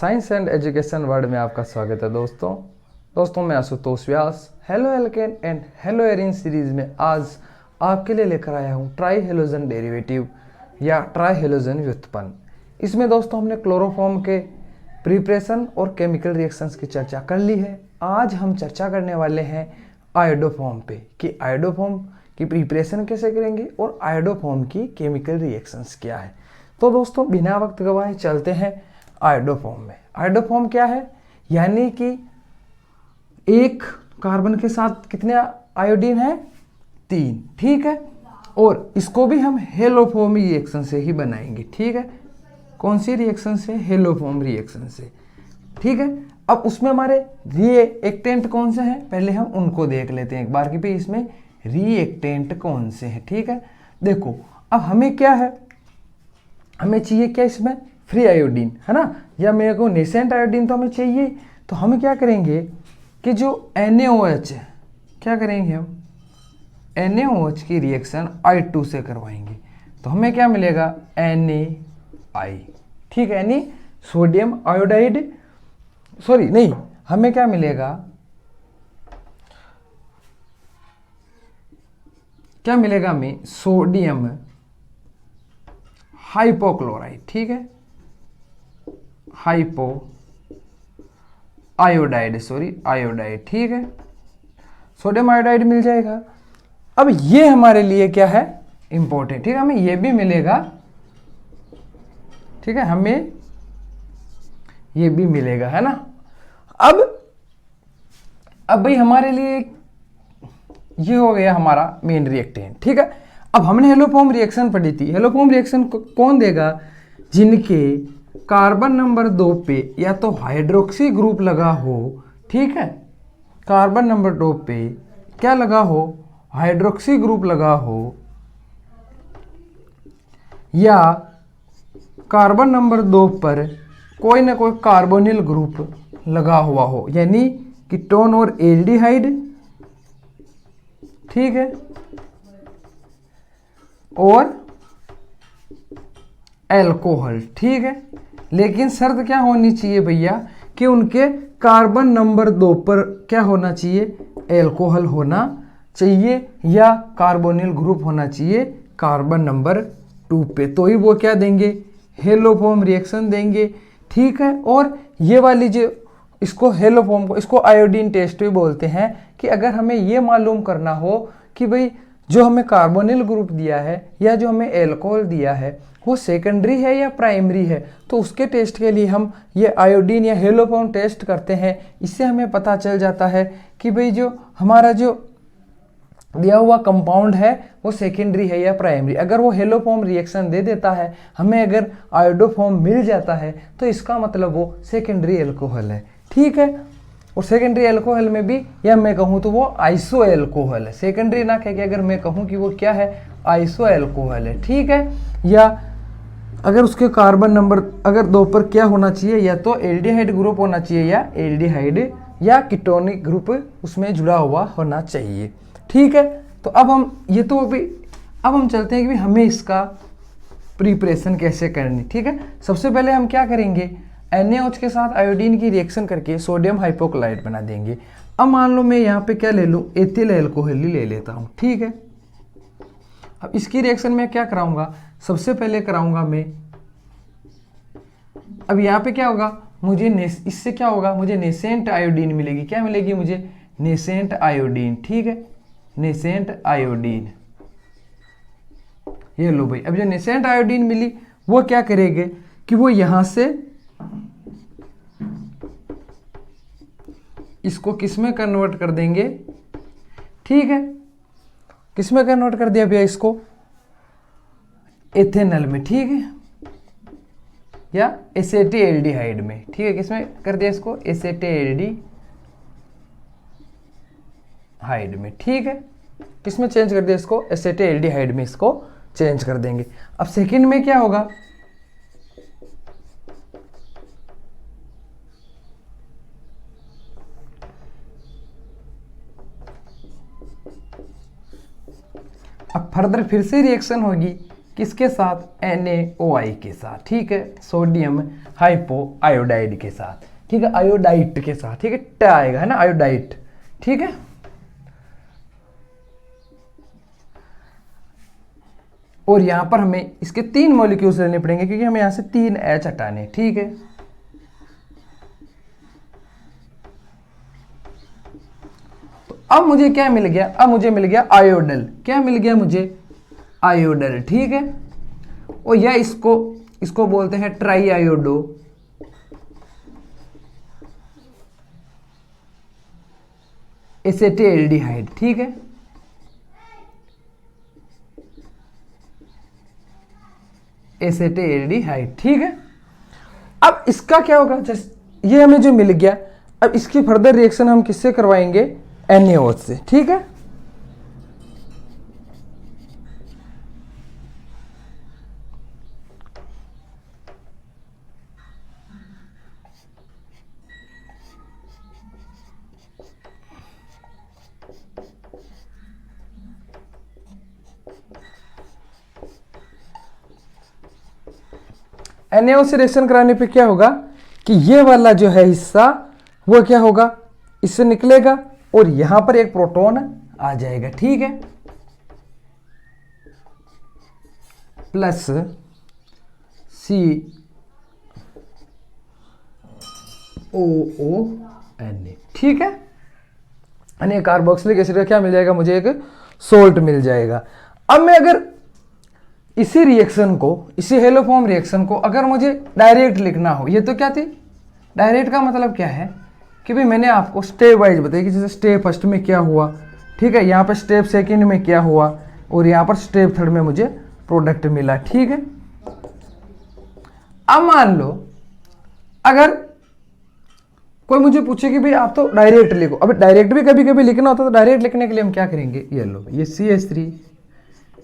Science and education word में आपका स्वागत है दोस्तों मैं Ashutosh Vyas haloalkane and haloarene series में आज आपके लिए लेकर आया हूँ ट्राई हेलोजन डेरिवेटिव या ट्राई हेलोजन व्युत्पन्न। इसमें दोस्तों हमने क्लोरोफॉर्म के प्रिपरेशन और केमिकल रिएक्शंस की चर्चा कर ली है। आज हम चर्चा करने वाले हैं आयोडोफॉर्म पे कि आयोडोफॉर्म की प्रिपरेशन कैसे करेंगे और आयोडोफॉर्म की केमिकल रिएक्शंस क्या है। तो दोस्तों बिना वक्त गवाए चलते हैं आयोडोफॉर्म में। आयोडोफॉर्म क्या है? यानी कि एक कार्बन के साथ कितने आयोडीन है? 3, ठीक है। और इसको भी हम हेलोफॉर्म रिएक्शन से ही बनाएंगे, ठीक है। कौन सी रिएक्शन से? हेलोफॉर्म रिएक्शन से, ठीक है। अब उसमें हमारे रिएक्टेंट कौन से हैं पहले हम उनको देख लेते हैं एक बार कि भाई इसमें रिएक्टेंट कौन से हैं, ठीक है। देखो अब हमें क्या है, हमें चाहिए क्या इसमें? फ्री आयोडीन, है ना, या मेरे को नेसेंट आयोडीन तो हमें चाहिए। तो हम क्या करेंगे कि जो NaOH है, क्या करेंगे हम NaOH की रिएक्शन I2 से करवाएंगे। तो हमें क्या मिलेगा? NaI, ठीक है। यानी सोडियम आयोडाइड, सॉरी नहीं, हमें क्या मिलेगा? क्या मिलेगा हमें? सोडियम हाइपोक्लोराइड, ठीक है, हाइपो आयोडाइड, सॉरी आयोडाइड, ठीक है। सोडियम आयोडाइड मिल जाएगा। अब ये हमारे लिए क्या है? इंपॉर्टेंट, ठीक है। हमें ये भी मिलेगा, ठीक है, हमें ये भी मिलेगा, है ना। अब भाई हमारे लिए ये हो गया हमारा मेन रिएक्टेंट, ठीक है। अब हमने हेलोफॉर्म रिएक्शन पढ़ी थी। हेलोफॉर्म रिएक्शन कौन देगा? जिनके कार्बन नंबर 2 पे या तो हाइड्रोक्सी ग्रुप लगा हो, ठीक है, कार्बन नंबर 2 पे क्या लगा हो? हाइड्रोक्सी ग्रुप लगा हो, या कार्बन नंबर 2 पर कोई ना कोई कार्बोनिल ग्रुप लगा हुआ हो, यानी कीटोन और एल्डिहाइड, ठीक है, और एल्कोहल, ठीक है। लेकिन शर्त क्या होनी चाहिए भैया कि उनके कार्बन नंबर 2 पर क्या होना चाहिए? एल्कोहल होना चाहिए या कार्बोनिल ग्रुप होना चाहिए कार्बन नंबर 2 पे, तो ही वो क्या देंगे? हेलोफॉर्म रिएक्शन देंगे, ठीक है। और ये वाली जो इसको हेलोफॉर्म को, इसको आयोडीन टेस्ट भी बोलते हैं कि अगर हमें ये मालूम करना हो कि भाई जो हमें कार्बोनिल ग्रुप दिया है या जो हमें एल्कोहल दिया है वो सेकेंडरी है या प्राइमरी है, तो उसके टेस्ट के लिए हम ये आयोडीन या हेलोफॉर्म टेस्ट करते हैं। इससे हमें पता चल जाता है कि भाई जो हमारा जो दिया हुआ कंपाउंड है वो सेकेंडरी है या प्राइमरी। अगर वो हेलोफॉर्म रिएक्शन दे देता है, हमें अगर आयोडोफॉर्म मिल जाता है, तो इसका मतलब वो सेकेंडरी एल्कोहल है, ठीक है। और सेकेंडरी एल्कोहल में भी, या मैं कहूँ तो वो आइसो एल्कोहल है, सेकेंडरी ना कह के अगर मैं कहूँ कि वो क्या है? आइसो एल्कोहल है, ठीक है। या अगर उसके कार्बन नंबर अगर 2 पर क्या होना चाहिए? या तो एल्डिहाइड ग्रुप होना चाहिए या एल्डिहाइड या कीटोनिक ग्रुप उसमें जुड़ा हुआ होना चाहिए, ठीक है। तो अब हम ये तो अभी अब हम चलते हैं कि हमें इसका प्रिपरेशन कैसे करनी, ठीक है। सबसे पहले हम क्या करेंगे? NaOH के साथ आयोडीन की रिएक्शन करके सोडियम हाइपोक्लोराइड बना देंगे। अब मान लो मैं यहाँ पे क्या ले लूँ? एथिल अल्कोहल ही ले लेता हूँ, ठीक है। अब इसकी रिएक्शन में क्या कराऊंगा? सबसे पहले कराऊंगा मैं, अब यहाँ पे क्या होगा? मुझे इससे क्या होगा? मुझे नेसेंट आयोडीन मिलेगी। क्या मिलेगी मुझे? नेसेंट आयोडीन, ठीक है, नेसेंट आयोडीन। ये लो भाई, अब जो नेसेंट आयोडीन मिली वो क्या करेंगे कि वो यहां से इसको किस में कन्वर्ट कर देंगे, ठीक है। किस में कन्वर्ट कर दिया भैया? इसको एथेनॉल में, ठीक है, या एसेटेल्डिहाइड में, ठीक है। किसमें कर दिया इसको? एसेटेल्डिहाइड में, ठीक है। किसमें चेंज कर दिया इसको? एसेटेल्डिहाइड में इसको चेंज कर देंगे। अब सेकंड में क्या होगा? अब फर्दर फिर से रिएक्शन होगी किसके साथ, NaOI के साथ, ठीक है, सोडियम हाइपो आयोडाइड के साथ, ठीक है, आयोडाइट के साथ, ठीक है, ट आएगा है ना, आयोडाइट, ठीक है। और यहां पर हमें इसके 3 मॉलिक्यूल्स लेने पड़ेंगे क्योंकि हमें यहां से 3 H हटाने, ठीक है। तो अब मुझे क्या मिल गया, अब मुझे मिल गया आयोडल, क्या मिल गया मुझे, आयोडल, ठीक है। और यह इसको बोलते हैं ट्राई आयोडो एसेटेल्डिहाइड, ठीक है। एसेटेल्डिहाइड, ठीक है। अब इसका क्या होगा, जैसे ये हमें जो मिल गया, अब इसकी फर्दर रिएक्शन हम किससे करवाएंगे, NaOH से, ठीक है। NaOH से रिएक्शन कराने पे क्या होगा कि ये वाला जो है हिस्सा वो क्या होगा, इससे निकलेगा और यहां पर एक प्रोटॉन आ जाएगा, ठीक है, प्लस COONA, ठीक है। यानी कार्बोक्सिलिक एसिड का क्या मिल जाएगा, मुझे एक सोल्ट मिल जाएगा। अब मैं अगर इसी रिएक्शन को, इसी हेलोफॉर्म रिएक्शन को अगर मुझे डायरेक्ट लिखना हो, ये तो क्या थी, डायरेक्ट का मतलब क्या है कि भाई मैंने आपको स्टेप वाइज बताया कि जैसे स्टेप फर्स्ट में क्या हुआ, ठीक है, यहाँ पर स्टेप सेकंड में क्या हुआ और यहाँ पर स्टेप थर्ड में मुझे प्रोडक्ट मिला, ठीक है। अब मान लो अगर कोई मुझे पूछे कि भाई आप तो डायरेक्ट लिखो, अब डायरेक्ट भी कभी कभी लिखना होता है, तो डायरेक्ट लिखने के लिए हम क्या करेंगे, ये लो, ये CH3,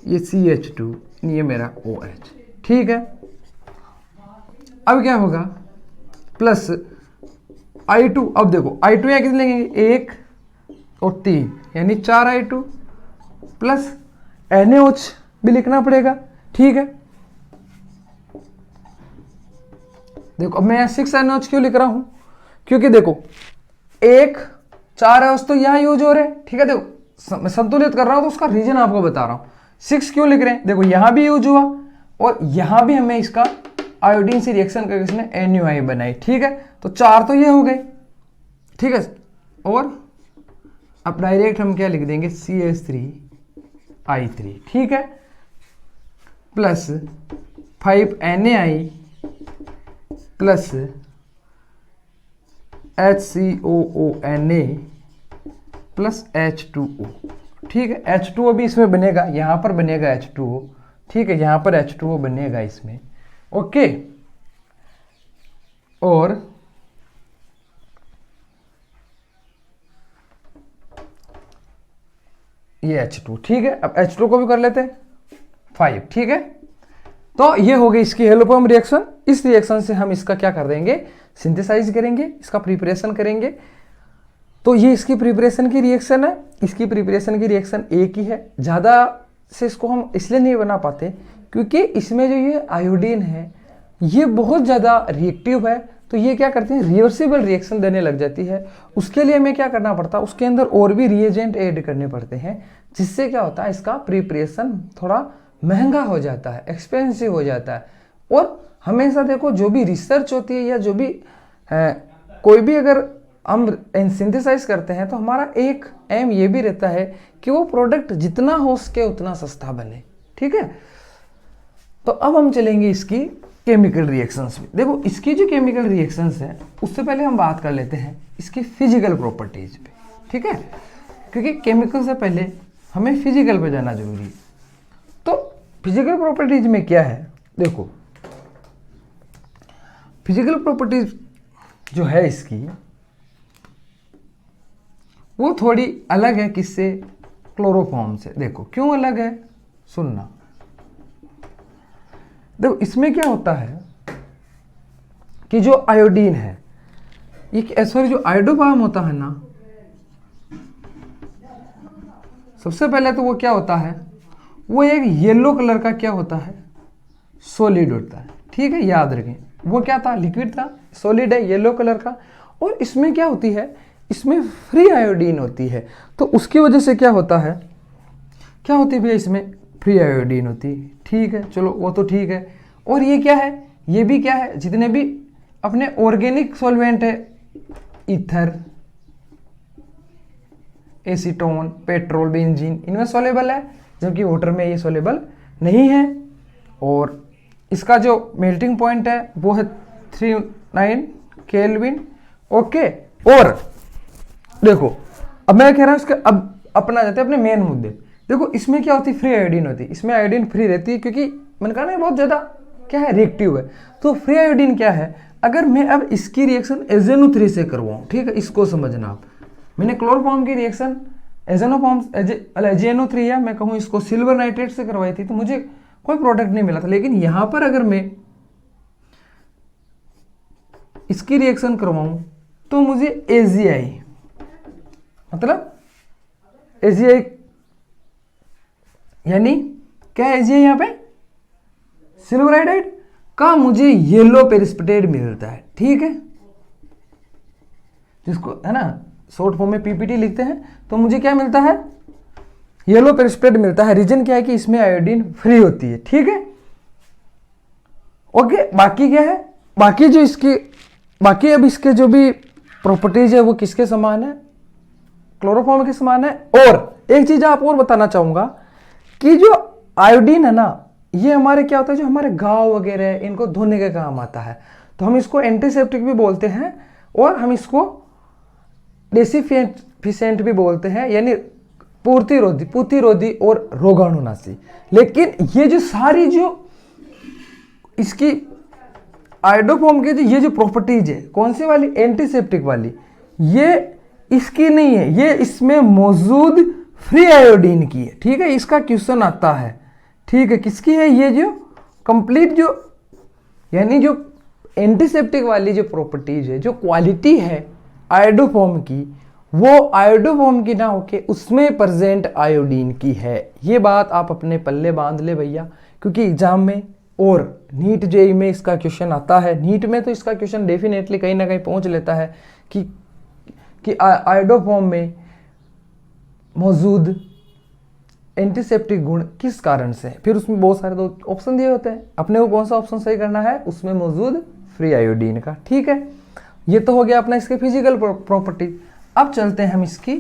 ये CH2, ये मेरा OH, ठीक है। अब क्या होगा, प्लस I2, अब देखो I2 यहाँ कितने लेंगे, 1 और 3 यानी 4 I2 प्लस NaOH भी लिखना पड़ेगा, ठीक है। देखो अब मैं 6 NaOH क्यों लिख रहा हूं, क्योंकि देखो 4 OH तो यहाँ यूज हो रहे हैं, ठीक है। देखो मैं संतुलित कर रहा हूं तो उसका रीजन आपको बता रहा हूं। 6 क्यों लिख रहे हैं, देखो यहां भी यूज हुआ और यहां भी हमें इसका आयोडीन से रिएक्शन करके इसने NaOI बनाई, ठीक है। तो 4 तो ये हो गए, ठीक है। और अब डायरेक्ट हम क्या लिख देंगे, CH3I3, ठीक है, plus 5 NaI plus HCOONA plus H2O, ठीक है। H2O भी इसमें बनेगा, यहां पर बनेगा H2O, ठीक है, यहां पर H2O बनेगा इसमें, ओके। और ये H2, ठीक है। अब H2 को भी कर लेते हैं 5, ठीक है। तो ये हो गई इसकी हेलोफॉर्म रिएक्शन। इस रिएक्शन से हम इसका क्या कर देंगे, सिंथेसाइज करेंगे, इसका प्रिपरेशन करेंगे। तो ये इसकी प्रिपरेशन की रिएक्शन है, इसकी प्रिपरेशन की रिएक्शन एक ही है। ज़्यादा से इसको हम इसलिए नहीं बना पाते क्योंकि इसमें जो ये आयोडीन है ये बहुत ज़्यादा रिएक्टिव है, तो ये क्या करते हैं, रिवर्सिबल रिएक्शन देने लग जाती है। उसके लिए हमें क्या करना पड़ता है, उसके अंदर और भी रिएजेंट ऐड करने पड़ते हैं, जिससे क्या होता है, इसका प्रिपरेशन थोड़ा महंगा हो जाता है, एक्सपेंसिव हो जाता है। और हमेशा देखो जो भी रिसर्च होती है या जो भी कोई भी अगर हम सिंथेसाइज करते हैं तो हमारा एक एम ये भी रहता है कि वो प्रोडक्ट जितना हो सके उतना सस्ता बने, ठीक है। तो अब हम चलेंगे इसकी केमिकल रिएक्शंस में। देखो इसकी जो केमिकल रिएक्शंस है उससे पहले हम बात कर लेते हैं इसकी फिजिकल प्रॉपर्टीज पे, ठीक है, क्योंकि केमिकल से पहले हमें फिजिकल पे जाना जरूरी है। तो फिजिकल प्रॉपर्टीज में क्या है, देखो फिजिकल प्रॉपर्टीज जो है इसकी वो थोड़ी अलग है, किससे, क्लोरोफॉर्म से। देखो क्यों अलग है, सुनना। देखो इसमें क्या होता है कि जो आयोडीन है, ये सॉरी जो आयोडोफॉर्म होता है ना, सबसे पहले तो वो क्या होता है, वो एक येलो कलर का क्या होता है, सॉलिड होता है। ठीक है, याद रखें। वो क्या था, लिक्विड था, सॉलिड है, येलो कलर का। और इसमें क्या होती है, इसमें फ्री आयोडीन होती है। तो उसकी वजह से क्या होता है, क्या होती है भैया, इसमें फ्री आयोडीन होती है। ठीक है, चलो वो तो ठीक है। और ये क्या है, ये भी क्या है, जितने भी अपने ऑर्गेनिक सॉल्वेंट है, ईथर, एसीटोन, पेट्रोल, बेंजीन, इनमें सॉल्युबल है, जबकि वाटर में ये सॉल्युबल नहीं है। और इसका जो मेल्टिंग पॉइंट है वो है 39 केल्विन। ओके, और देखो अब मैं कह रहा हूं इसका, अब अपना जाते हैं अपने मेन मुद्दे। देखो इसमें क्या होती है, फ्री आयोडीन होती है। इसमें आयोडीन फ्री रहती है क्योंकि मैंने कहा ना बहुत ज़्यादा क्या है, रिएक्टिव है। तो फ्री आयोडीन क्या है, अगर मैं अब इसकी रिएक्शन एजेनो3 से करवाऊँ, ठीक है, इसको समझना आप। मैंने क्लोरोफॉर्म की रिएक्शन एजेनो3 या मैं कहूँ इसको सिल्वर नाइट्रेट से करवाई थी, तो मुझे कोई प्रोडक्ट नहीं मिला था। लेकिन यहां पर अगर मैं इसकी रिएक्शन करवाऊं तो मुझे AgI, मतलब AgI यानी क्या है, AgI यहां पे सिल्वर आयोडाइड का मुझे येलो प्रेसिपिटेट मिलता है। ठीक है, जिसको है ना शॉर्ट फॉर्म में PPT लिखते हैं। तो मुझे क्या मिलता है, येलो प्रेसिपिटेट मिलता है। रीजन क्या है कि इसमें आयोडीन फ्री होती है। ठीक है, ओके। बाकी क्या है, बाकी जो इसकी, बाकी अब इसके जो भी प्रॉपर्टीज है वो किसके समान है, क्लोरोफॉर्म के समान है। और एक चीज आप और बताना चाहूंगा कि जो आयोडीन है ना, ये हमारे क्या होता है, जो हमारे घाव वगैरह है इनको धोने के काम आता है। तो हम इसको एंटीसेप्टिक भी बोलते हैं और हम इसको डिसइंफिशिएंट भी बोलते हैं, यानी पूर्तिरोधी और रोगाणुनाशी। लेकिन ये जो सारी जो इसकी आयोडोफॉर्म के ये जो प्रॉपर्टीज है, कौन सी वाली, एंटीसेप्टिक वाली, ये इसकी नहीं है, ये इसमें मौजूद फ्री आयोडीन की है। ठीक है, इसका क्वेश्चन आता है। ठीक है, किसकी है, ये जो कंप्लीट जो, यानी जो एंटीसेप्टिक वाली जो प्रॉपर्टीज है, जो क्वालिटी है आयोडोफॉर्म की, वो आयोडोफॉर्म की ना होके उसमें प्रेजेंट आयोडीन की है। ये बात आप अपने पल्ले बांध ले भैया, क्योंकि एग्जाम में और नीट जेई में इसका क्वेश्चन आता है। नीट में तो इसका क्वेश्चन डेफिनेटली कहीं ना कहीं पहुंच लेता है कि आयोडोफॉर्म में मौजूद एंटीसेप्टिक गुण किस कारण से है। फिर उसमें बहुत सारे दो ऑप्शन दिए होते हैं, अपने को कौन सा ऑप्शन सही करना है, उसमें मौजूद फ्री आयोडीन का। ठीक है, ये तो हो गया अपना इसके फिजिकल प्रॉपर्टी। अब चलते हैं हम इसकी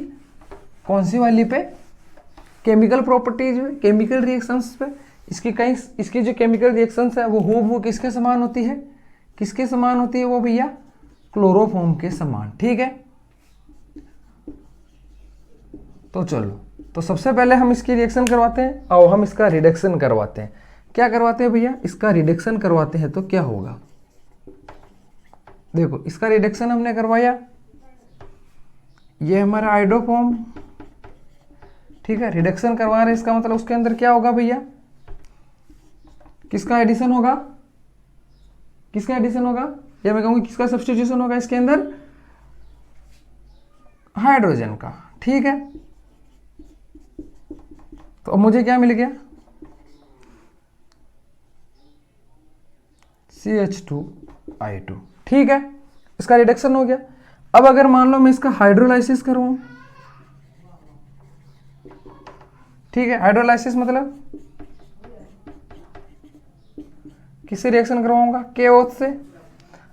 कौन सी वाली पे, केमिकल प्रॉपर्टीज में, केमिकल रिएक्शंस पे। इसकी जो केमिकल रिएक्शंस है वो हूबहू किसके समान होती है, किसके समान होती है वो भैया, क्लोरोफॉर्म के समान। ठीक है, तो चलो, तो सबसे पहले हम इसकी रिएक्शन करवाते हैं और हम इसका रिडक्शन करवाते हैं। क्या करवाते हैं भैया, इसका रिडक्शन करवाते हैं। तो क्या होगा, देखो इसका रिडक्शन हमने करवाया, ये हमारा आयोडोफॉर्म। ठीक है, रिडक्शन करवा रहे हैं, इसका मतलब उसके अंदर क्या होगा भैया, किसका एडिशन होगा, किसका एडिशन होगा, या मैं कहूँगा किसका सब्स्टिट्यूशन होगा इसके अंदर, हाइड्रोजन का। ठीक है, तो अब मुझे क्या मिल गया, CH2I2। ठीक है, इसका रिडक्शन हो गया। अब अगर मान लो मैं इसका हाइड्रोलाइसिस करूं, ठीक है, हाइड्रोलाइसिस मतलब किससे रिएक्शन करवाऊंगा, KOH से।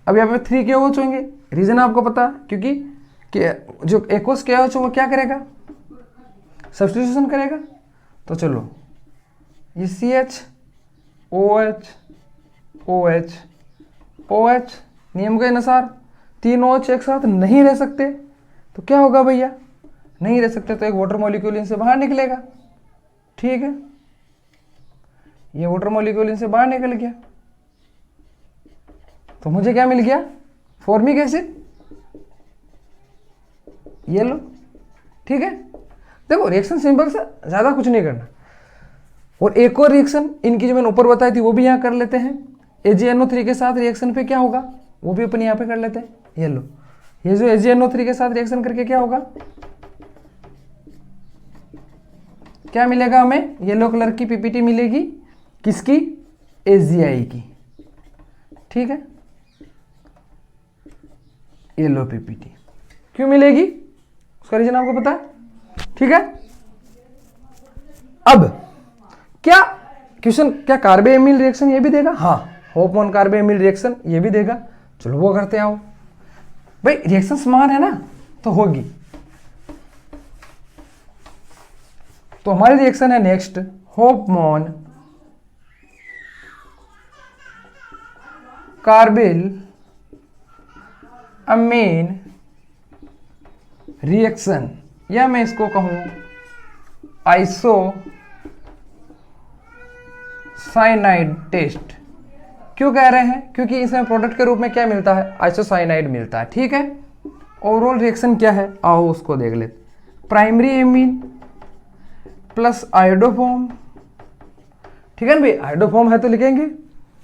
अब यहाँ पे 3 KOH होंगे, रीजन आपको पता, क्योंकि जो एक्वस KOH वो क्या करेगा, सब्स्टिट्यूशन करेगा। तो चलो ये CH OH OH OH, नियम के अनुसार 3 OH एक साथ नहीं रह सकते, तो क्या होगा भैया, नहीं रह सकते तो एक वाटर मॉलिक्यूल इनसे बाहर निकलेगा। ठीक है, ये वाटर मॉलिक्यूल इनसे बाहर निकल गया, तो मुझे क्या मिल गया, फॉर्मिक एसिड, ये लो। ठीक है, देखो रिएक्शन सिंपल से, ज्यादा कुछ नहीं करना। और एक और रिएक्शन इनकी जो मैंने ऊपर बताई थी वो भी यहाँ कर लेते हैं। AgNO3 के साथ रिएक्शन पे क्या होगा, वो भी अपन यहाँ पे कर लेते हैं। ये लो, ये जो AgNO3 के साथ रिएक्शन करके क्या होगा, क्या मिलेगा हमें, येलो कलर की PPT मिलेगी, किसकी, AgI की, ठीक है, येलो PPT क्यों मिलेगी, उसका रीजन आपको पता है, ठीक है। अब क्या क्वेश्चन, क्या कार्बोएमिल रिएक्शन ये भी देगा, हाँ होप-ऑन कार्बोएमिल रिएक्शन ये भी देगा, चलो वो करते आओ भाई, रिएक्शन समान है ना तो होगी। तो हमारी रिएक्शन है नेक्स्ट होप-ऑन कार्बिल अमीन रिएक्शन, या मैं इसको कहूं आइसोसाइनाइड टेस्ट। क्यों कह रहे हैं, क्योंकि इसमें प्रोडक्ट के रूप में क्या मिलता है, आइसोसाइनाइड मिलता है, ठीक है। ओवरऑल रिएक्शन क्या है, आओ उसको देख लेते। प्राइमरी एमीन प्लस आयोडोफॉर्म, ठीक है ना भाई, आयोडोफॉर्म है तो लिखेंगे,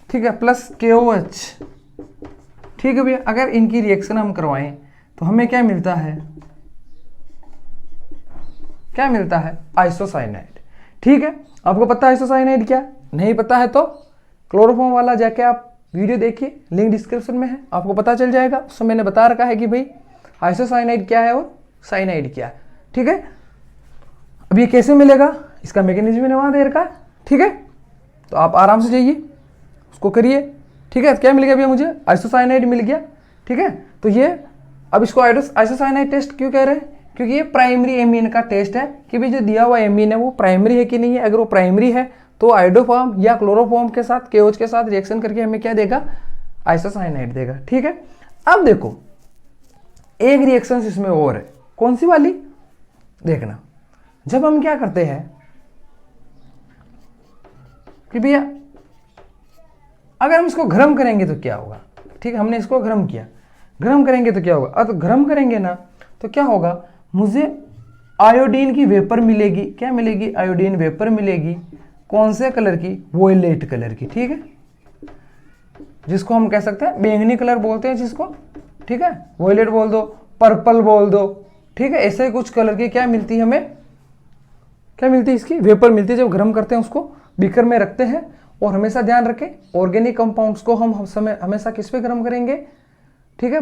ठीक है, प्लस KOH, ठीक है भैया। अगर इनकी रिएक्शन हम करवाएं तो हमें क्या मिलता है, क्या मिलता है, आइसोसाइनाइड, ठीक है। आपको पता है आइसोसाइनाइड क्या, नहीं पता है तो क्लोरोफॉर्म वाला जाके आप वीडियो देखिए, लिंक डिस्क्रिप्शन में है, आपको पता चल जाएगा। उसमें मैंने बता रखा है कि भाई आइसोसाइनाइड क्या है और साइनाइड क्या है, ठीक है। अब ये कैसे मिलेगा, इसका मैकेनिज्म मैंने वहां दे रखा है, ठीक है। तो आप आराम से जाइए उसको करिए, ठीक है। क्या मिल गया भैया मुझे, आइसोसाइनाइड मिल गया, ठीक है। तो ये अब इसको आइसोसाइनाइड टेस्ट क्यों कह रहे हैं, क्योंकि ये प्राइमरी एमीन का टेस्ट है कि भाई जो दिया हुआ एमीन है वो प्राइमरी है कि नहीं है। अगर वो प्राइमरी है तो आयोडोफॉर्म या क्लोरोफॉर्म के साथ, KOH के साथ रिएक्शन करके हमें क्या देगा, आइसोसाइनाइड देगा, ठीक है। अब देखो एक रिएक्शन इसमें और है, कौन सी वाली, देखना। जब हम क्या करते हैं कि भैया अगर हम इसको गर्म करेंगे तो क्या होगा, ठीक है, हमने इसको गर्म किया, गर्म करेंगे तो क्या होगा, अब गर्म करेंगे ना तो क्या होगा, मुझे आयोडीन की वेपर मिलेगी, क्या मिलेगी, आयोडीन वेपर मिलेगी, कौन से कलर की, वोयलेट कलर की, ठीक है, जिसको हम कह सकते हैं बैंगनी कलर बोलते हैं जिसको, ठीक है, वोयलेट बोल दो, पर्पल बोल दो, ठीक है। ऐसे कुछ कलर की क्या मिलती है हमें, क्या मिलती है, इसकी वेपर मिलती है। जब गर्म करते हैं उसको बीकर में रखते हैं, और हमेशा ध्यान रखें ऑर्गेनिक कंपाउंड्स को हम हमेशा किस पे गर्म करेंगे, ठीक है,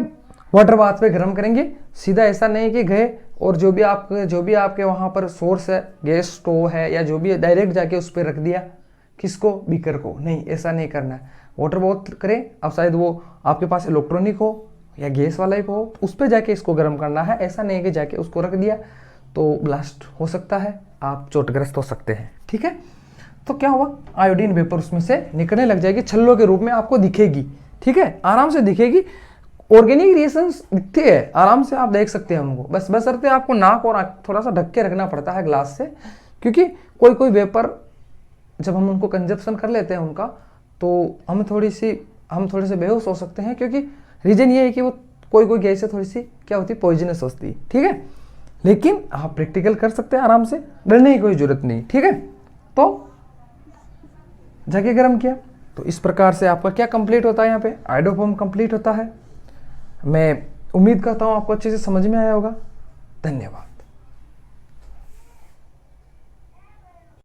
वाटर बाथ पे गर्म करेंगे। सीधा ऐसा नहीं कि गए और जो भी आपके वहाँ पर सोर्स है, गैस स्टोव है या जो भी है, डायरेक्ट जाके उस पर रख दिया, किसको, बीकर को, नहीं, ऐसा नहीं करना है। वाटर बाथ करें, अब शायद वो आपके पास इलेक्ट्रॉनिक हो या गैस वाला ही हो, उस पर जाके इसको गर्म करना है। ऐसा नहीं कि जाके उसको रख दिया तो ब्लास्ट हो सकता है, आप चोटग्रस्त हो सकते हैं, ठीक है। तो क्या हुआ, आयोडीन वेपर उसमें से निकलने लग जाएगी, छल्लों के रूप में आपको दिखेगी, ठीक है, आराम से दिखेगी। ऑर्गेनिक रिएक्शंस दिखते हैं, आराम से आप देख सकते हैं उनको, बस बशर्ते आपको नाक और थोड़ा सा ढक के रखना पड़ता है ग्लास से, क्योंकि कोई वेपर जब हम उनको कंजप्शन कर लेते हैं उनका, तो हम थोड़े से बेहोश हो सकते हैं, क्योंकि रीजन ये है कि वो कोई गैस से थोड़ी सी क्या होती है, पॉइजनस होती है, ठीक है। लेकिन आप प्रैक्टिकल कर सकते हैं आराम से, डरने की कोई जरूरत नहीं, ठीक है। तो जाके गर्म किया, तो इस प्रकार से आपका क्या कंप्लीट होता है, यहाँ पे आयोडोफॉर्म कंप्लीट होता है। मैं उम्मीद करता हूँ आपको अच्छे से समझ में आया होगा। धन्यवाद।